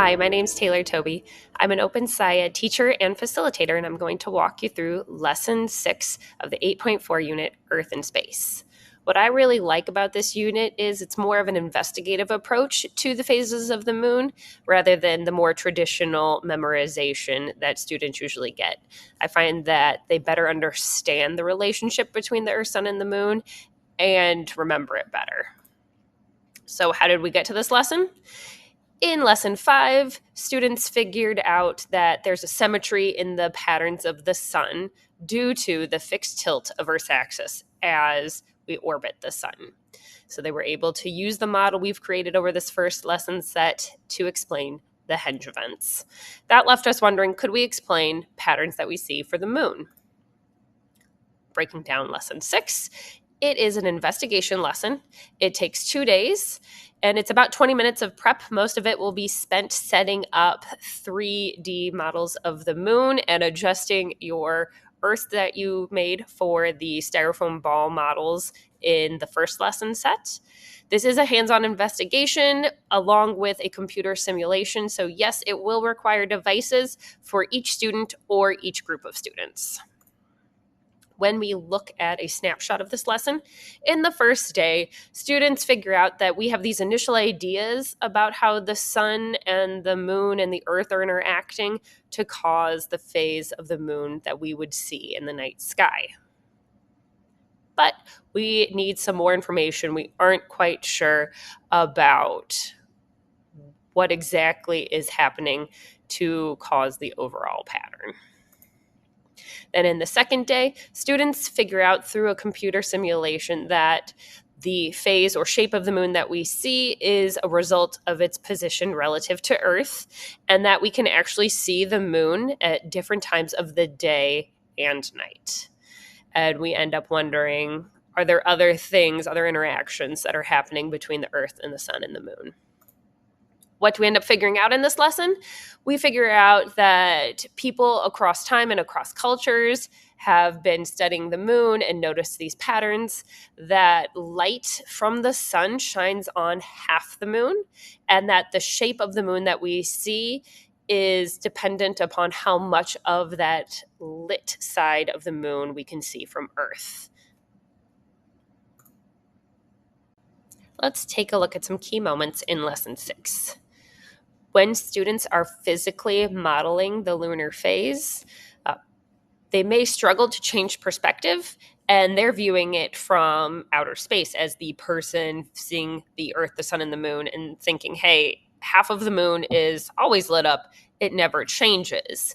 Hi, my name's Taylor Toby. I'm an OpenSciEd teacher and facilitator, and I'm going to walk you through Lesson 6 of the 8.4 unit, Earth and Space. What I really like about this unit is it's more of an investigative approach to the phases of the moon rather than the more traditional memorization that students usually get. I find that they better understand the relationship between the Earth, Sun, and the moon and remember it better. So how did we get to this lesson? In lesson 5, students figured out that there's a symmetry in the patterns of the sun due to the fixed tilt of Earth's axis as we orbit the sun. So they were able to use the model we've created over this first lesson set to explain the Henge events. That left us wondering, could we explain patterns that we see for the moon? Breaking down lesson 6, it is an investigation lesson. It takes 2 days, and it's about 20 minutes of prep. Most of it will be spent setting up 3D models of the moon and adjusting your Earth that you made for the styrofoam ball models in the first lesson set. This is a hands-on investigation along with a computer simulation. So yes, it will require devices for each student or each group of students. When we look at a snapshot of this lesson, in the first day, students figure out that we have these initial ideas about how the sun and the moon and the earth are interacting to cause the phase of the moon that we would see in the night sky. But we need some more information. We aren't quite sure about what exactly is happening to cause the overall pattern. Then in the second day, students figure out through a computer simulation that the phase or shape of the moon that we see is a result of its position relative to Earth, and that we can actually see the moon at different times of the day and night. And we end up wondering, are there other things, other interactions that are happening between the Earth and the sun and the moon? What do we end up figuring out in this lesson? We figure out that people across time and across cultures have been studying the moon and noticed these patterns, that light from the sun shines on half the moon, and that the shape of the moon that we see is dependent upon how much of that lit side of the moon we can see from Earth. Let's take a look at some key moments in Lesson 6. When students are physically modeling the lunar phase, they may struggle to change perspective, and they're viewing it from outer space as the person seeing the Earth, the sun, and the moon and thinking, hey, half of the moon is always lit up. It never changes.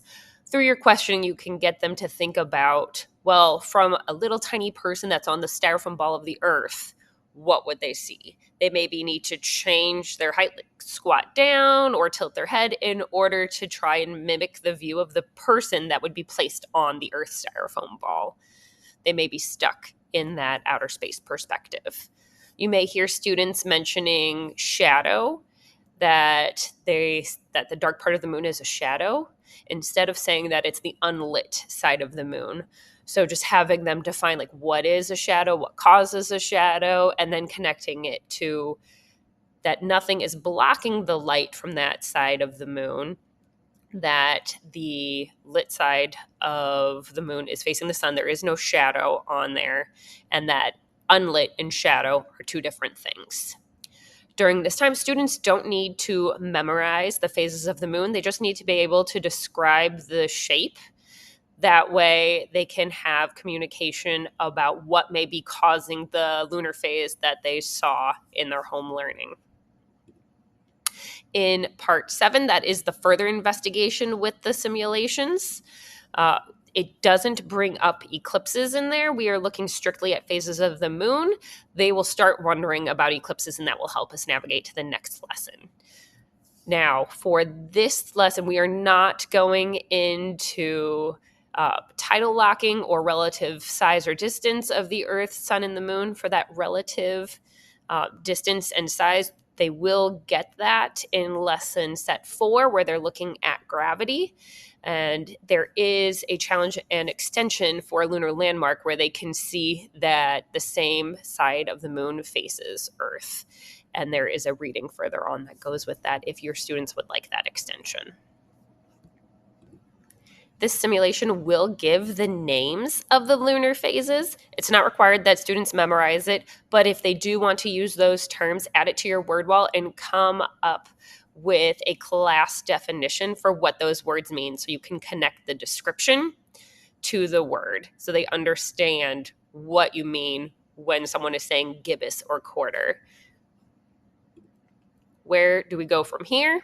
Through your questioning, you can get them to think about, well, from a little tiny person that's on the styrofoam ball of the Earth, what would they see? They maybe need to change their height, like squat down or tilt their head in order to try and mimic the view of the person that would be placed on the Earth styrofoam ball. They may be stuck in that outer space perspective. You may hear students mentioning shadow, that the dark part of the moon is a shadow, instead of saying that it's the unlit side of the moon. So just having them define like what is a shadow, what causes a shadow, and then connecting it to that nothing is blocking the light from that side of the moon, that the lit side of the moon is facing the sun. There is no shadow on there, and that unlit and shadow are two different things. During this time, students don't need to memorize the phases of the moon. They just need to be able to describe the shape. That way they can have communication about what may be causing the lunar phase that they saw in their home learning. In part 7, that is the further investigation with the simulations. It doesn't bring up eclipses in there. We are looking strictly at phases of the moon. They will start wondering about eclipses, and that will help us navigate to the next lesson. Now, for this lesson, we are not going into tidal locking or relative size or distance of the Earth, sun, and the moon. For that relative distance and size, they will get that in lesson set 4, where they're looking at gravity. And there is a challenge and extension for a lunar landmark where they can see that the same side of the moon faces Earth. And there is a reading further on that goes with that if your students would like that extension. This simulation will give the names of the lunar phases. It's not required that students memorize it, but if they do want to use those terms, add it to your word wall and come up with a class definition for what those words mean so you can connect the description to the word so they understand what you mean when someone is saying gibbous or quarter. Where do we go from here?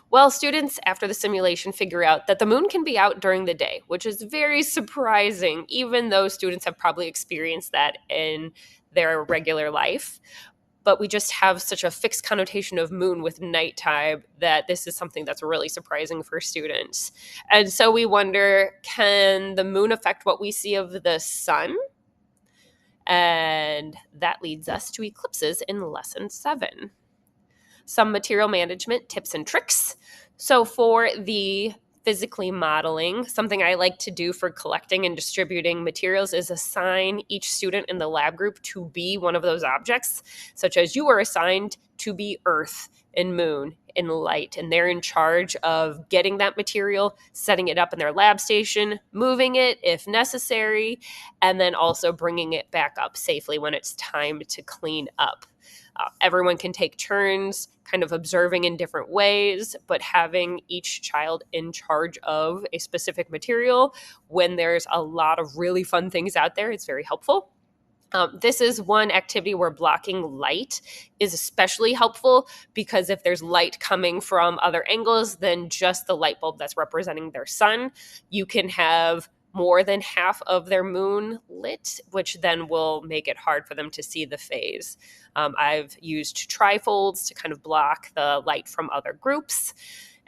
Well, students, after the simulation, figure out that the moon can be out during the day, which is very surprising, even though students have probably experienced that in their regular life. But we just have such a fixed connotation of moon with nighttime that this is something that's really surprising for students. And so we wonder, can the moon affect what we see of the sun? And that leads us to eclipses in lesson 7. Some material management tips and tricks. So for the physically modeling, something I like to do for collecting and distributing materials is assign each student in the lab group to be one of those objects, such as you are assigned to be Earth and Moon and light, and they're in charge of getting that material, setting it up in their lab station, moving it if necessary, and then also bringing it back up safely when it's time to clean up. Everyone can take turns kind of observing in different ways, but having each child in charge of a specific material when there's a lot of really fun things out there, it's very helpful. This is one activity where blocking light is especially helpful because if there's light coming from other angles than just the light bulb that's representing their sun, you can have more than half of their moon lit, which then will make it hard for them to see the phase. I've used trifolds to kind of block the light from other groups,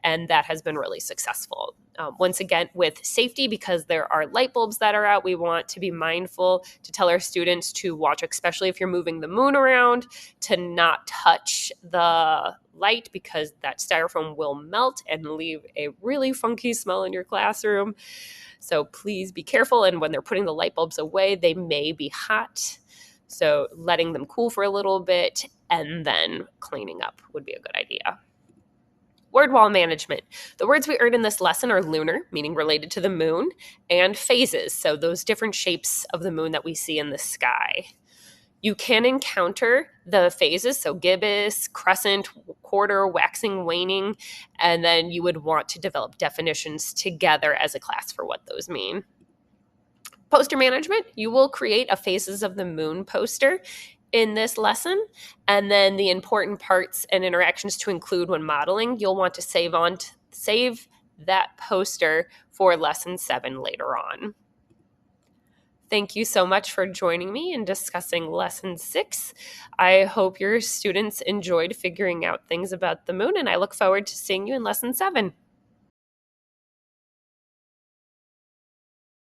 and that has been really successful. Once again, with safety, because there are light bulbs that are out, we want to be mindful to tell our students to watch, especially if you're moving the moon around, to not touch the light because that styrofoam will melt and leave a really funky smell in your classroom. So please be careful. And when they're putting the light bulbs away, they may be hot. So letting them cool for a little bit and then cleaning up would be a good idea. Word wall management. The words we earned in this lesson are lunar, meaning related to the moon, and phases, so those different shapes of the moon that we see in the sky. You can encounter the phases, so gibbous, crescent, quarter, waxing, waning, and then you would want to develop definitions together as a class for what those mean. Poster management, you will create a Phases of the Moon poster in this lesson, and then the important parts and interactions to include when modeling, you'll want to save that poster for lesson 7 later on. Thank you so much for joining me in discussing lesson 6. I hope your students enjoyed figuring out things about the moon, and I look forward to seeing you in lesson 7.